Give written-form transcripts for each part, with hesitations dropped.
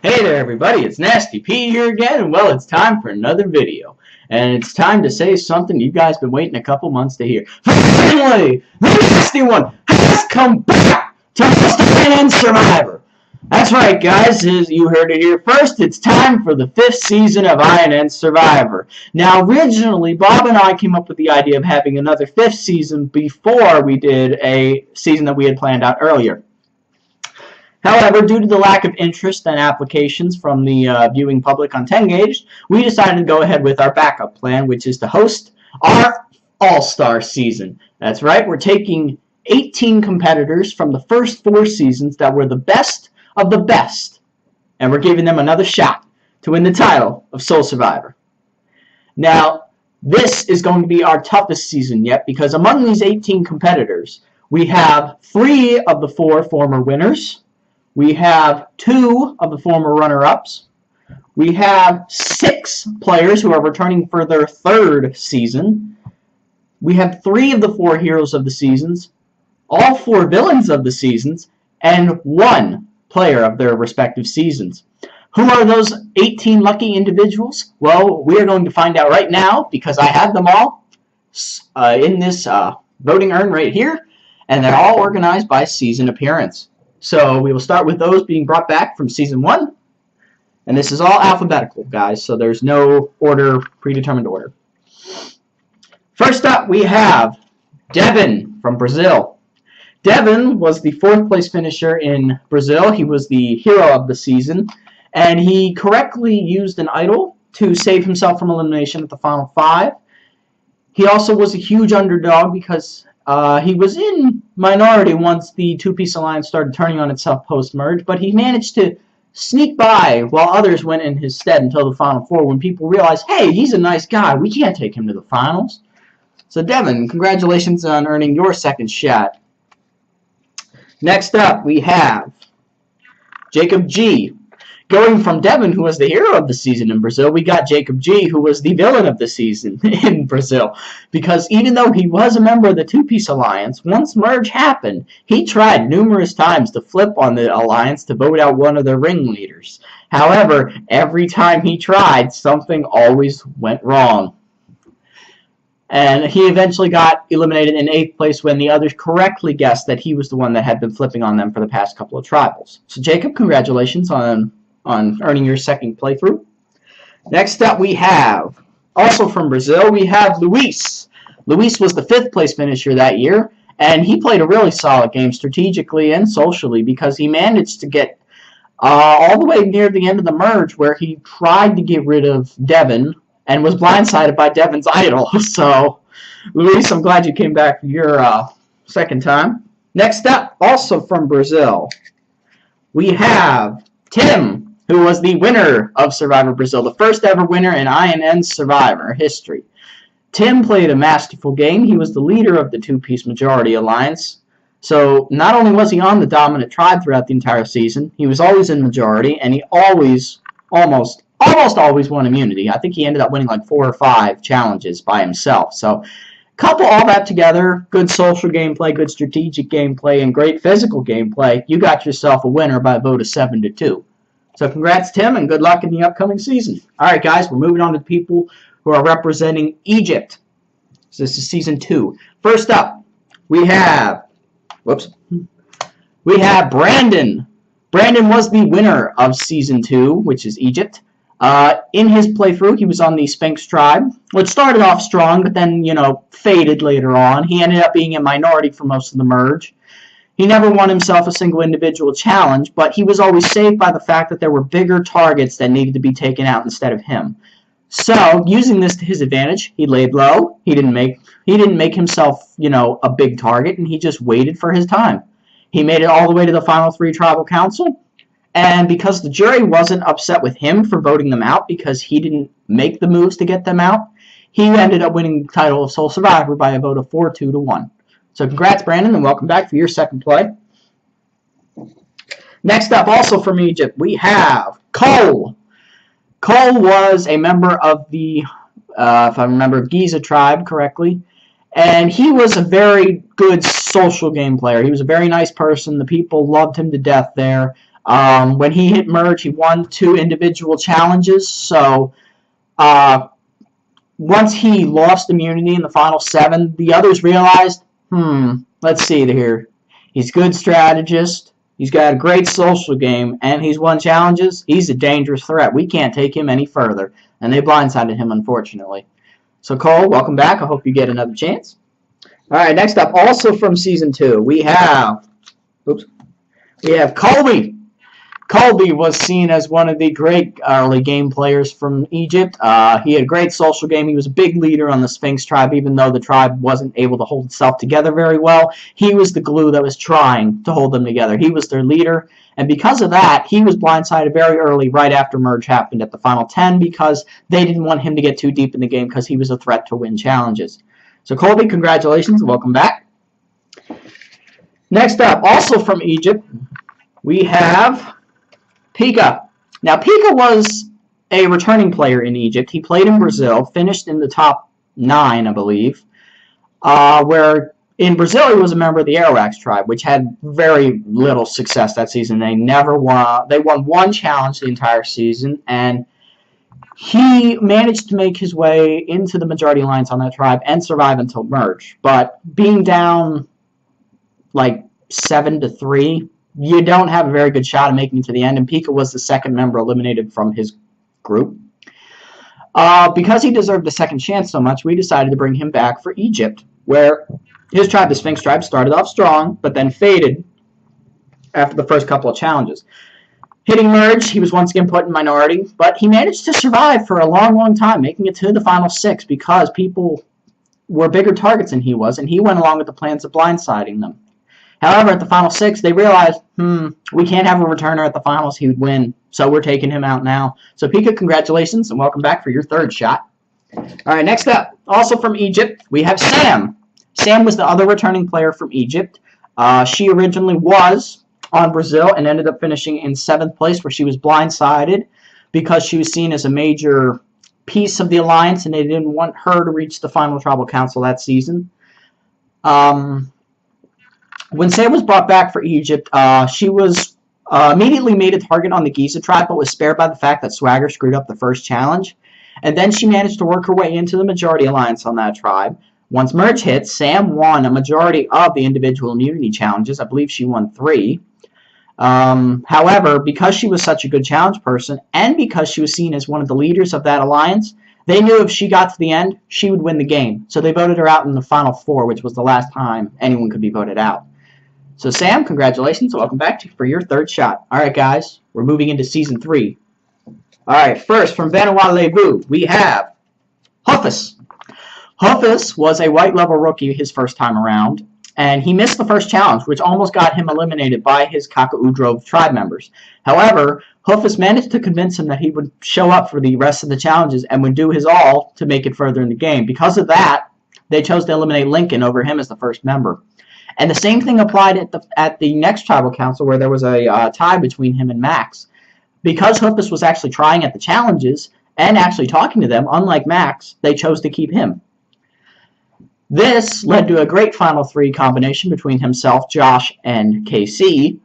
Hey there everybody, it's Nasty P here again, and well, it's time for another video. And it's time to say something you guys been waiting a couple months to hear. Finally, the Nasty One has come back to INN Survivor. That's right guys, as you heard it here first, it's time for the 5th season of INN Survivor. Now originally, Bob and I came up with the idea of having another 5th season before we did a season that we had planned out earlier. However, due to the lack of interest and applications from the viewing public on Tengaged, we decided to go ahead with our backup plan, which is to host our All-Star season. That's right, we're taking 18 competitors from the first 4 seasons that were the best of the best, and we're giving them another shot to win the title of Sole Survivor. Now, this is going to be our toughest season yet, because among these 18 competitors, we have 3 of the 4 former winners. We have 2 of the former runner-ups. We have 6 players who are returning for their 3rd season. We have 3 of the 4 heroes of the seasons, all 4 villains of the seasons, and 1 player of their respective seasons. Who are those 18 lucky individuals? Well, we are going to find out right now because I have them all in this voting urn right here, and they're all organized by season appearance. So we will start with those being brought back from Season 1. And this is all alphabetical, guys, so there's no predetermined order. First up, we have Devin from Brazil. Devin was the 4th place finisher in Brazil. He was the hero of the season. And he correctly used an idol to save himself from elimination at the final 5. He also was a huge underdog because he was in minority once the two-piece alliance started turning on itself post-merge, but he managed to sneak by while others went in his stead until the final 4 when people realized, hey, he's a nice guy, we can't take him to the finals. So Devin, congratulations on earning your 2nd shot. Next up, we have Jacob G. Going from Devin, who was the hero of the season in Brazil, we got Jacob G, who was the villain of the season in Brazil. Because even though he was a member of the two-piece alliance, once merge happened, he tried numerous times to flip on the alliance to vote out one of their ringleaders. However, every time he tried, something always went wrong. And he eventually got eliminated in 8th place when the others correctly guessed that he was the one that had been flipping on them for the past couple of tribals. So Jacob, congratulations on earning your 2nd playthrough. Next up we have, also from Brazil, we have Luis. Luis was the 5th place finisher that year, and he played a really solid game strategically and socially because he managed to get all the way near the end of the merge where he tried to get rid of Devin and was blindsided by Devin's idol. So, Luis, I'm glad you came back for your 2nd time. Next up, also from Brazil, we have Tim, who was the winner of Survivor Brazil, the first ever winner in INN Survivor history. Tim played a masterful game. He was the leader of the two-piece majority alliance. So not only was he on the dominant tribe throughout the entire season, he was always in majority, and he almost always won immunity. I think he ended up winning like 4 or 5 challenges by himself. So couple all that together, good social gameplay, good strategic gameplay, and great physical gameplay, you got yourself a winner by a vote of 7-2. So congrats, Tim, and good luck in the upcoming season. All right, guys, we're moving on to the people who are representing Egypt. So this is Season 2. First up, we have Brandon. Brandon was the winner of Season 2, which is Egypt. In his playthrough, he was on the Sphinx tribe, which started off strong, but then, faded later on. He ended up being a minority for most of the merge. He never won himself a single individual challenge, but he was always saved by the fact that there were bigger targets that needed to be taken out instead of him. So, using this to his advantage, he laid low. He didn't make himself, a big target, and he just waited for his time. He made it all the way to the final 3 tribal council. And because the jury wasn't upset with him for voting them out because he didn't make the moves to get them out, he ended up winning the title of Sole Survivor by a vote of 4-2-1. So congrats, Brandon, and welcome back for your 2nd play. Next up, also from Egypt, we have Cole. Cole was a member of the, if I remember, Giza tribe correctly, and he was a very good social game player. He was a very nice person. The people loved him to death there. When he hit merge, he won 2 individual challenges. So once he lost immunity in the final 7, the others realized, let's see here. He's a good strategist. He's got a great social game, and he's won challenges. He's a dangerous threat. We can't take him any further. And they blindsided him, unfortunately. So, Cole, welcome back. I hope you get another chance. All right, next up, also from Season 2, we have Colby. Colby was seen as one of the great early game players from Egypt. He had a great social game. He was a big leader on the Sphinx tribe, even though the tribe wasn't able to hold itself together very well. He was the glue that was trying to hold them together. He was their leader, and because of that, he was blindsided very early, right after merge happened at the final 10, because they didn't want him to get too deep in the game because he was a threat to win challenges. So, Colby, congratulations and welcome back. Next up, also from Egypt, we have Pika. Now, Pika was a returning player in Egypt. He played in Brazil, finished in the top 9, I believe, where in Brazil he was a member of the Arawaks tribe, which had very little success that season. They never won. They won 1 challenge the entire season, and he managed to make his way into the majority alliance on that tribe and survive until merge. But being down like 7-3, you don't have a very good shot of making it to the end, and Pika was the second member eliminated from his group. Because he deserved a second chance so much, we decided to bring him back for Egypt, where his tribe, the Sphinx tribe, started off strong, but then faded after the first couple of challenges. Hitting merge, he was once again put in minority, but he managed to survive for a long, long time, making it to the final 6 because people were bigger targets than he was, and he went along with the plans of blindsiding them. However, at the final 6, they realized, we can't have a returner at the finals. He would win, so we're taking him out now. So, Pika, congratulations, and welcome back for your 3rd shot. All right, next up, also from Egypt, we have Sam. Sam was the other returning player from Egypt. She originally was on Brazil and ended up finishing in 7th place, where she was blindsided because she was seen as a major piece of the alliance, and they didn't want her to reach the final tribal council that season. When Sam was brought back for Egypt, she was immediately made a target on the Giza tribe, but was spared by the fact that Swagger screwed up the first challenge. And then she managed to work her way into the majority alliance on that tribe. Once merge hit, Sam won a majority of the individual immunity challenges. I believe she won 3. However, because she was such a good challenge person, and because she was seen as one of the leaders of that alliance, they knew if she got to the end, she would win the game. So they voted her out in the final 4, which was the last time anyone could be voted out. So, Sam, congratulations. Welcome back for your 3rd shot. All right, guys, we're moving into Season 3. All right, first, from Vanuatu, we have Hufus. Hufus was a white-level rookie his first time around, and he missed the first challenge, which almost got him eliminated by his Kaka'udrove tribe members. However, Hufus managed to convince him that he would show up for the rest of the challenges and would do his all to make it further in the game. Because of that, they chose to eliminate Lincoln over him as the first member. And the same thing applied at the next tribal council, where there was a tie between him and Max. Because Hufus was actually trying at the challenges and actually talking to them, unlike Max, they chose to keep him. This led to a great Final 3 combination between himself, Josh, and KC,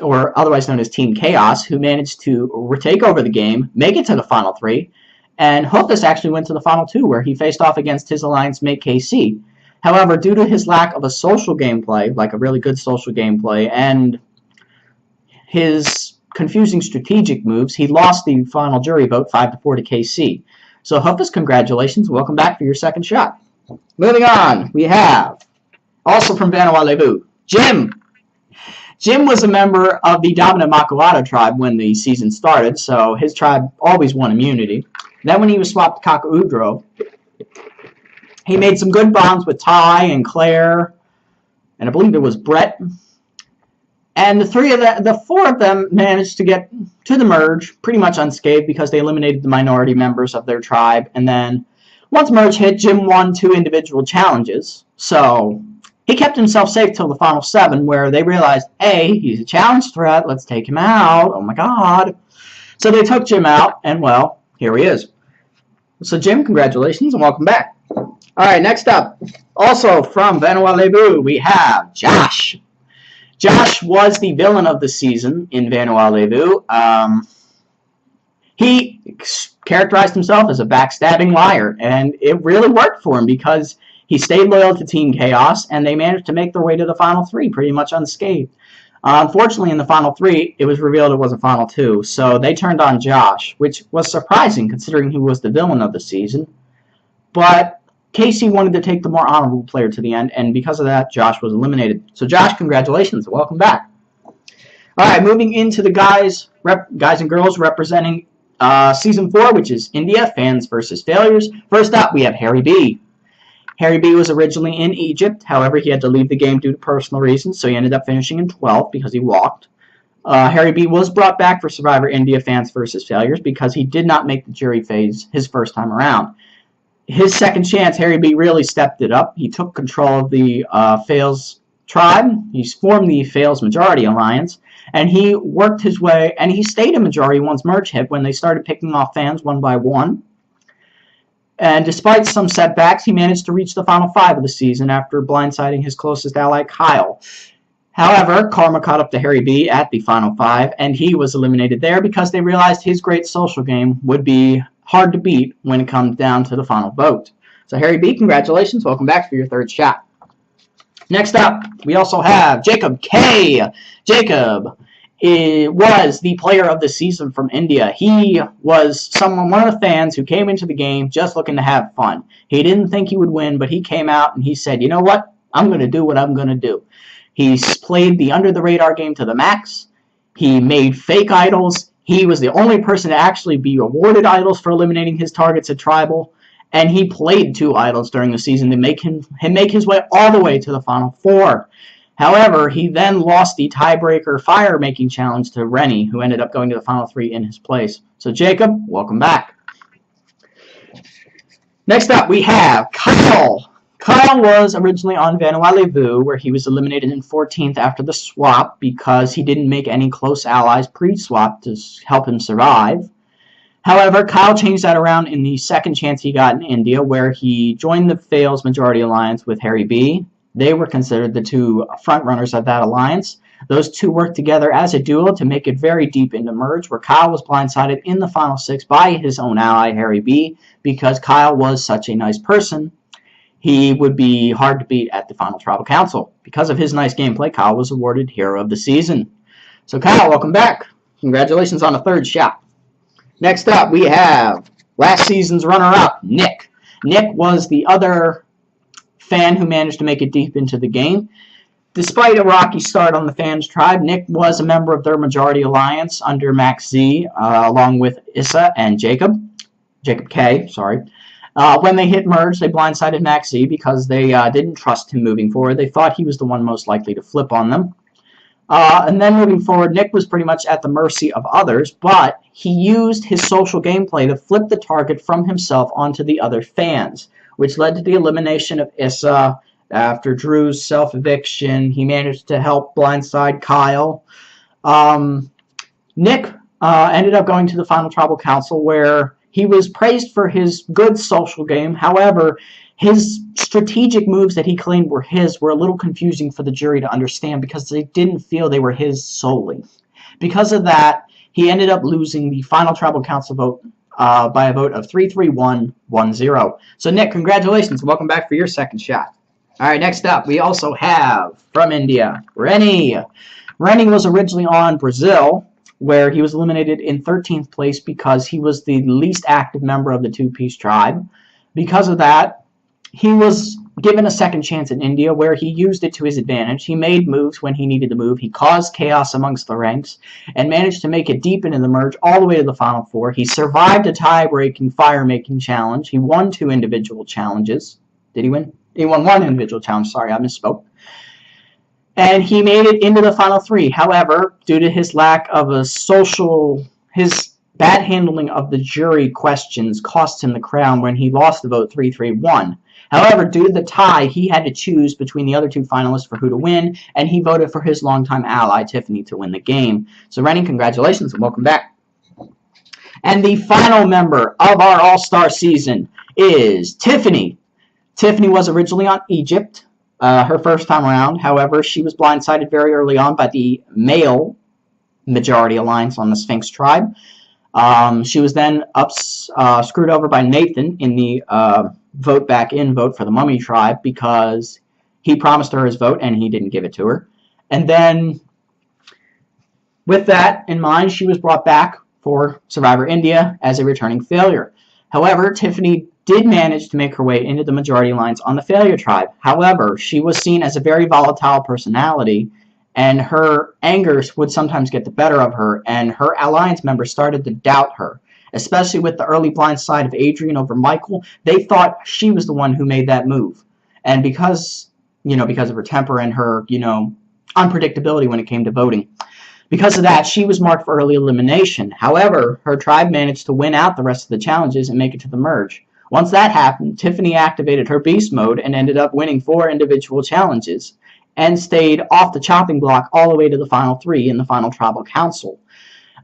or otherwise known as Team Chaos, who managed to retake over the game, make it to the Final 3, and Hufus actually went to the Final 2, where he faced off against his alliance mate KC. However, due to his lack of a social gameplay, like a really good social gameplay, and his confusing strategic moves, he lost the final jury vote 5-4 to KC. So, Hufus, congratulations. Welcome back for your 2nd shot. Moving on, we have, also from Vanuatu, Jim. Jim was a member of the dominant Makuata tribe when the season started, so his tribe always won immunity. Then when he was swapped to Kaka'udrove, he made some good bonds with Ty and Claire, and I believe it was Brett. And the 4 of them managed to get to the merge pretty much unscathed because they eliminated the minority members of their tribe. And then once merge hit, Jim won 2 individual challenges. So he kept himself safe till the final 7, where they realized, hey, he's a challenge threat. Let's take him out. Oh, my God. So they took Jim out, and, well, here he is. So, Jim, congratulations, and welcome back. All right, next up, also from Vanuatu, we have Josh. Josh was the villain of the season in Vanuatu. He characterized himself as a backstabbing liar, and it really worked for him because he stayed loyal to Team Chaos, and they managed to make their way to the Final 3 pretty much unscathed. Unfortunately, in the Final 3, it was revealed it was a Final 2, so they turned on Josh, which was surprising considering he was the villain of the season. But Casey wanted to take the more honorable player to the end, and because of that, Josh was eliminated. So Josh, congratulations. Welcome back. All right, moving into the guys and girls representing Season 4, which is India, Fans versus Failures. First up, we have Harry B. Harry B was originally in Egypt. However, he had to leave the game due to personal reasons, so he ended up finishing in 12th because he walked. Harry B was brought back for Survivor India Fans versus Failures because he did not make the jury phase his first time around. His second chance, Harry B really stepped it up. He took control of the Fails tribe. He formed the Fails Majority Alliance, and he worked his way, and he stayed a majority once merge hit when they started picking off fans one by one. And despite some setbacks, he managed to reach the Final 5 of the season after blindsiding his closest ally, Kyle. However, Karma caught up to Harry B at the Final 5, and he was eliminated there because they realized his great social game would be hard to beat when it comes down to the final vote. So Harry B, congratulations. Welcome back for your third shot. Next up, we also have Jacob K. Jacob was the player of the season from India. He was one of the fans who came into the game just looking to have fun. He didn't think he would win, but he came out and he said, you know what? I'm going to do what I'm going to do. He played the under-the-radar game to the max. He made fake idols. He was the only person to actually be awarded idols for eliminating his targets at Tribal. And he played 2 idols during the season to make him make his way all the way to the Final 4. However, he then lost the tiebreaker fire-making challenge to Rennie, who ended up going to the Final 3 in his place. So, Jacob, welcome back. Next up, we have Kyle. Kyle was originally on Vanuatu, where he was eliminated in 14th after the swap because he didn't make any close allies pre-swap to help him survive. However, Kyle changed that around in the second chance he got in India, where he joined the Fails Majority Alliance with Harry B. They were considered the 2 frontrunners of that alliance. Those 2 worked together as a duo to make it very deep into merge, where Kyle was blindsided in the Final 6 by his own ally, Harry B, because Kyle was such a nice person. He would be hard to beat at the Final Tribal Council. Because of his nice gameplay, Kyle was awarded Hero of the Season. So Kyle, welcome back. Congratulations on a third shot. Next up, we have last season's runner-up, Nick. Nick was the other fan who managed to make it deep into the game. Despite a rocky start on the Fans tribe, Nick was a member of their Majority Alliance under Max Z, along with Issa and Jacob K, sorry. When they hit merge, they blindsided Max Z because they didn't trust him moving forward. They thought he was the one most likely to flip on them. And then moving forward, Nick was pretty much at the mercy of others, but he used his social gameplay to flip the target from himself onto the other fans, which led to the elimination of Issa. After Drew's self-eviction, he managed to help blindside Kyle. Nick ended up going to the Final Tribal Council, where he was praised for his good social game. However, his strategic moves that he claimed were his were a little confusing for the jury to understand because they didn't feel they were his solely. Because of that, he ended up losing the Final Tribal Council vote by a vote of 3-3-1-1-0. So, Nick, congratulations. Welcome back for your second shot. All right, next up, we also have, from India, Rennie. Rennie was originally on Brazil, where he was eliminated in 13th place because he was the least active member of the two-piece tribe. Because of that, he was given a second chance in India, where he used it to his advantage. He made moves when he needed to move. He caused chaos amongst the ranks and managed to make it deep into the merge all the way to the Final Four. He survived a tie-breaking, fire-making challenge. He won 2 individual challenges. Did he win? He won 1 individual challenge. Sorry, I misspoke. And he made it into the Final 3. However, due to his lack of his bad handling of the jury questions cost him the crown when he lost the vote 3-3-1. However, due to the tie, he had to choose between the other 2 finalists for who to win, and he voted for his longtime ally, Tiffany, to win the game. So, Rennie, congratulations and welcome back. And the final member of our All-Star season is Tiffany. Tiffany was originally on Egypt. her first time around. However, she was blindsided very early on by the male majority alliance on the Sphinx tribe. She was then screwed over by Nathan in the vote back in vote for the Mummy tribe because he promised her his vote and he didn't give it to her. And then with that in mind, she was brought back for Survivor India as a returning failure. However, Tiffany did manage to make her way into the majority alliance on the failure tribe. However, she was seen as a very volatile personality, and her anger would sometimes get the better of her, and her alliance members started to doubt her, especially with the early blind side of Adrian over Michael. They thought she was the one who made that move. And because of her temper and her, unpredictability when it came to voting, because of that, she was marked for early elimination. However, her tribe managed to win out the rest of the challenges and make it to the merge. Once that happened, Tiffany activated her beast mode and ended up winning 4 individual challenges and stayed off the chopping block all the way to the final 3 in the final tribal council.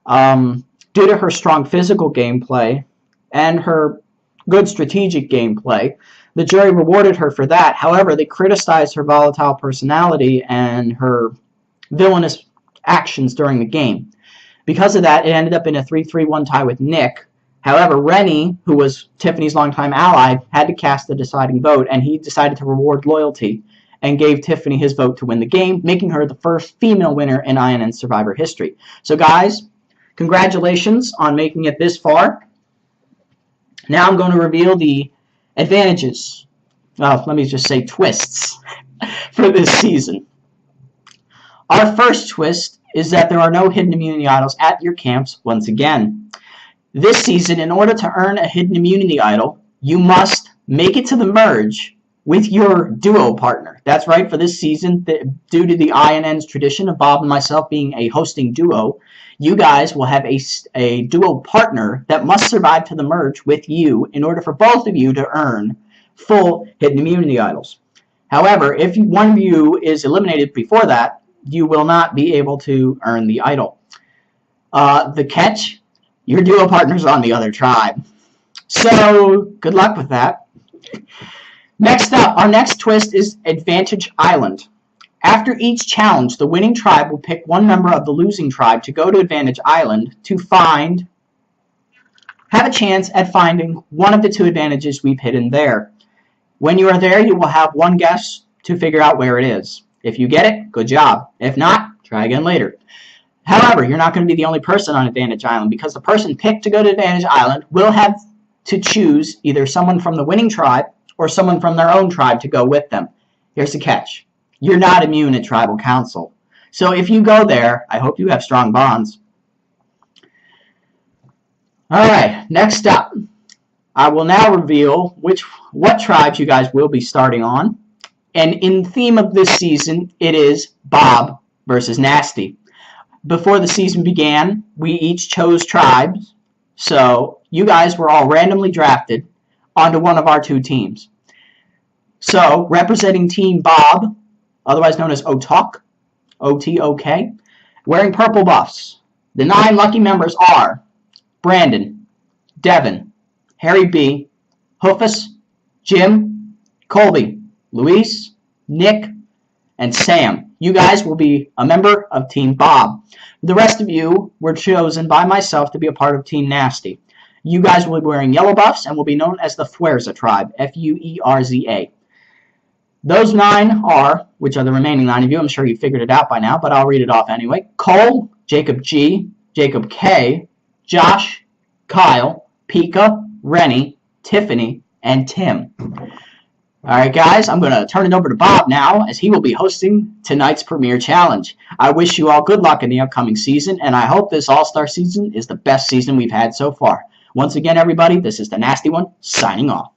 Due to her strong physical gameplay and her good strategic gameplay, the jury rewarded her for that. However, they criticized her volatile personality and her villainous actions during the game. Because of that, it ended up in a 3-3-1 tie with Nick. However, Rennie, who was Tiffany's longtime ally, had to cast the deciding vote, and he decided to reward loyalty and gave Tiffany his vote to win the game, making her the first female winner in INN Survivor history. So guys, congratulations on making it this far. Now I'm going to reveal the advantages, well, let me just say twists, for this season. Our first twist is that there are no hidden immunity idols at your camps once again. This season, in order to earn a hidden immunity idol, you must make it to the merge with your duo partner. That's right, for this season, due to the INN's tradition of Bob and myself being a hosting duo, you guys will have a duo partner that must survive to the merge with you in order for both of you to earn full hidden immunity idols. However, if one of you is eliminated before that, you will not be able to earn the idol. The catch, your duo partner's on the other tribe. So, good luck with that. Next up, our next twist is Advantage Island. After each challenge, the winning tribe will pick one member of the losing tribe to go to Advantage Island to have a chance at finding one of the 2 advantages we've hidden there. When you are there, you will have one guess to figure out where it is. If you get it, good job. If not, try again later. However, you're not going to be the only person on Advantage Island, because the person picked to go to Advantage Island will have to choose either someone from the winning tribe or someone from their own tribe to go with them. Here's the catch. You're not immune at Tribal Council. So if you go there, I hope you have strong bonds. Alright, next up. I will now reveal what tribes you guys will be starting on. And in theme of this season, it is Bob versus Nasty. Before the season began, we each chose tribes. So you guys were all randomly drafted onto one of our 2 teams. So, representing Team Bob, otherwise known as OTOK, O-T-O-K, wearing purple buffs. The 9 lucky members are Brandon, Devin, Harry B, Hoofus, Jim, Colby, Luis, Nick, and Sam. You guys will be a member of Team Bob. The rest of you were chosen by myself to be a part of Team Nasty. You guys will be wearing yellow buffs and will be known as the Fuerza tribe, F-U-E-R-Z-A. Those 9 are, which are the remaining 9 of you, I'm sure you figured it out by now, but I'll read it off anyway. Cole, Jacob G, Jacob K, Josh, Kyle, Pika, Rennie, Tiffany, and Tim. Alright guys, I'm going to turn it over to Bob now, as he will be hosting tonight's premiere challenge. I wish you all good luck in the upcoming season, and I hope this All-Star season is the best season we've had so far. Once again, everybody, this is the Nasty One, signing off.